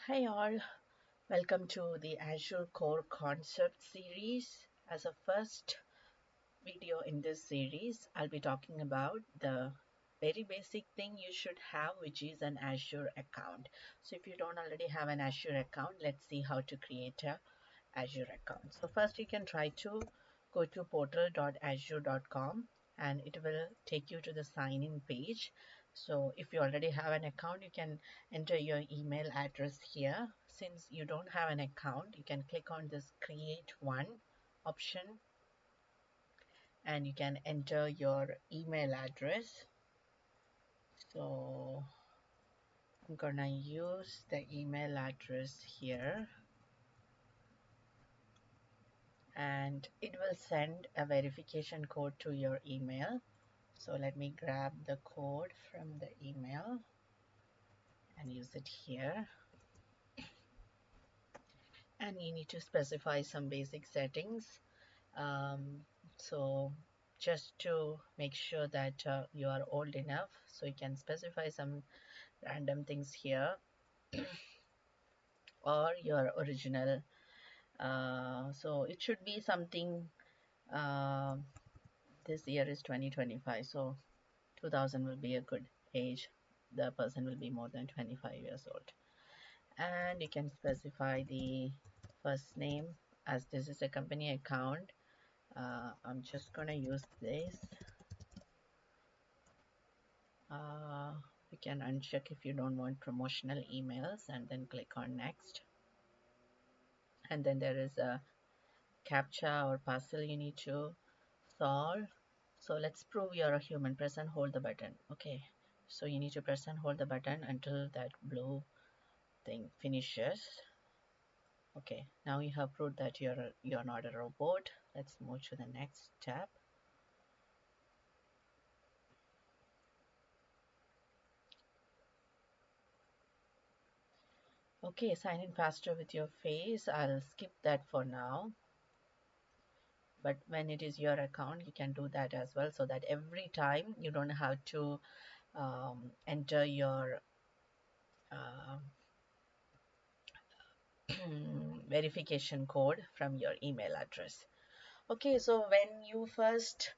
Hi all, welcome to the Azure Core Concept series. As a first video in this series, I'll be talking about the very basic thing you should have, which is an Azure account. So if you don't already have an Azure account, let's see how to create a Azure account. So first you can try to go to portal.azure.com and it will take you to the sign in page. So if you already have an account, you can enter your email address here. Since you don't have an account, you can click on this create one option and you can enter your email address. So I'm gonna use the email address here and it will send a verification code to your email. So let me grab the code from the email and use it here. And you need to specify some basic settings. Um, so just to make sure that you are old enough, so you can specify some random things here or your original. So it should be something. Uh, this year is 2025, so 2000 will be a good age. The person will be more than 25 years old. And you can specify the first name. As this is a company account, I'm just gonna use this. You can uncheck if you don't want promotional emails and then click on next. And then there is a captcha or puzzle you need to solve. So let's prove you're a human. Press and hold the button. Okay, so you need to press and hold the button until that blue thing finishes. Okay, now you have proved that you're not a robot. Let's move to the next step. Okay, sign in faster with your face. I'll skip that for now. But when it is your account, you can do that as well, so that every time you don't have to enter your uh, verification code from your email address. Okay, so when you first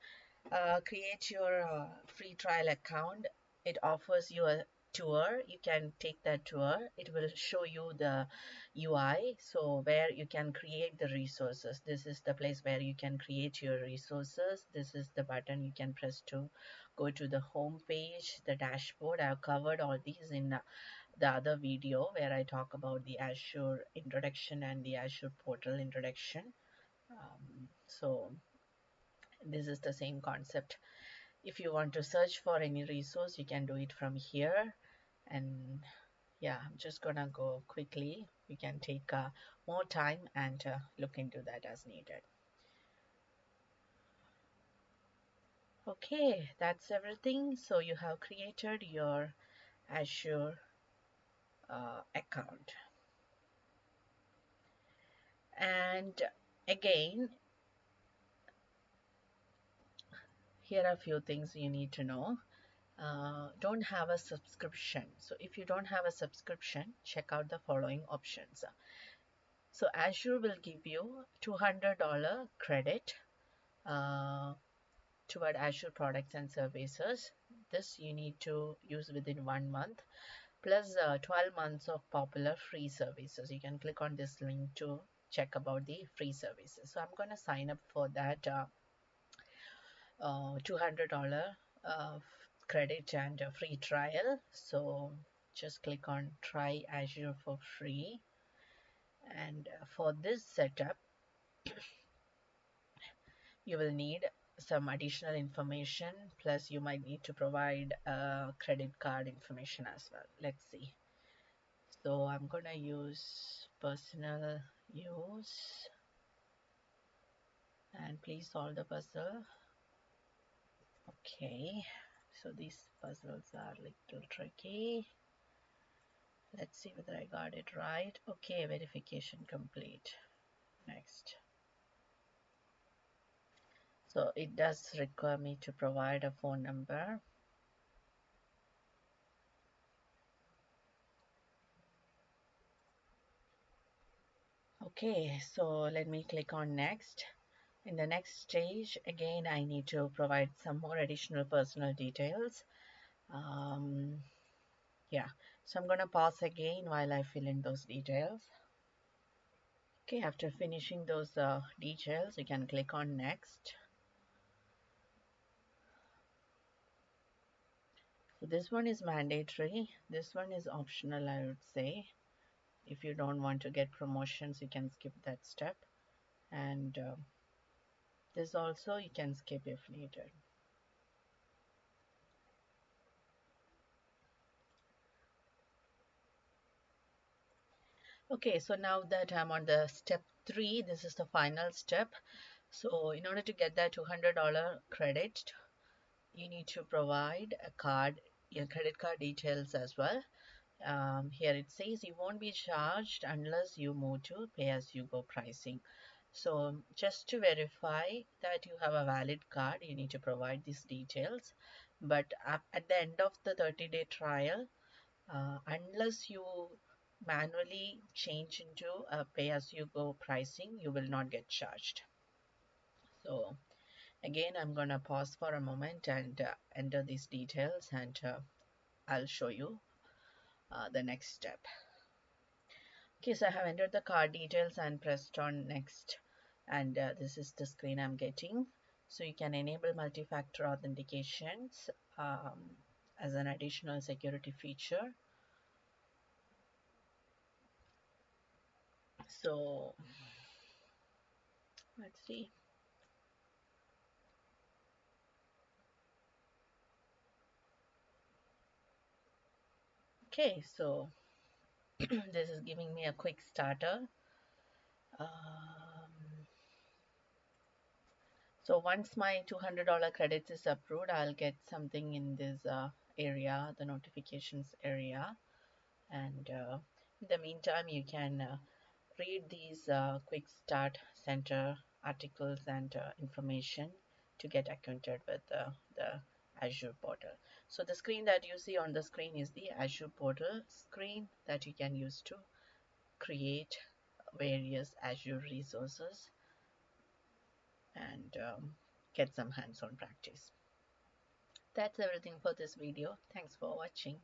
create your free trial account, it offers you a tour. You can take that tour. It will show you the UI, so where you can create the resources. This is the place where you can create your resources. This is the button you can press to go to the home page, the dashboard. I've covered all these in the other video where I talk about the Azure introduction and the Azure portal introduction. So this is the same concept. If you want to search for any resource, you can do it from here. And yeah, I'm just gonna go quickly. We can take more time and look into that as needed. Okay, that's everything. So you have created your Azure account. And again, here are a few things you need to know. Don't have a subscription. So if you don't have a subscription, check out the following options. So Azure will give you $200 credit uh, toward Azure products and services. This you need to use within 1 month, plus 12 months of popular free services. You can click on this link to check about the free services. So I'm going to sign up for that $200 credit and a free trial. So just click on try Azure for free. And for this setup, you will need some additional information, plus you might need to provide credit card information as well. Let's see. So I'm gonna use personal use, and please solve the puzzle. Okay, so these puzzles are a little tricky. Let's see whether I got it right. Okay, verification complete. Next. So it does require me to provide a phone number. Okay, so let me click on next. In the next stage, again, I need to provide some more additional personal details. Um, yeah, so I'm going to pause again while I fill in those details. Okay, after finishing those details, you can click on next. So this one is mandatory. This one is optional, I would say. If you don't want to get promotions, you can skip that step. And this also you can skip if needed. Okay, so now that I'm on the step 3, this is the final step. So in order to get that $200 credit, you need to provide a card, your credit card details as well. Here it says you won't be charged unless you move to pay-as-you-go pricing. So just to verify that you have a valid card, you need to provide these details. But at the end of the 30-day trial, unless you manually change into a pay-as-you-go pricing, you will not get charged. So again, I'm going to pause for a moment and enter these details, and I'll show you the next step. Okay, so I have entered the card details and pressed on next, and this is the screen I'm getting. So you can enable multi-factor authentications as an additional security feature. So let's see. Okay, so this is giving me a quick starter. So once my $200 credits is approved, I'll get something in this area, the notifications area. And in the meantime, you can read these quick start center articles and information to get acquainted with the Azure portal. So the screen that you see on the screen is the Azure portal screen that you can use to create various Azure resources and get some hands-on practice. That's everything for this video. Thanks for watching.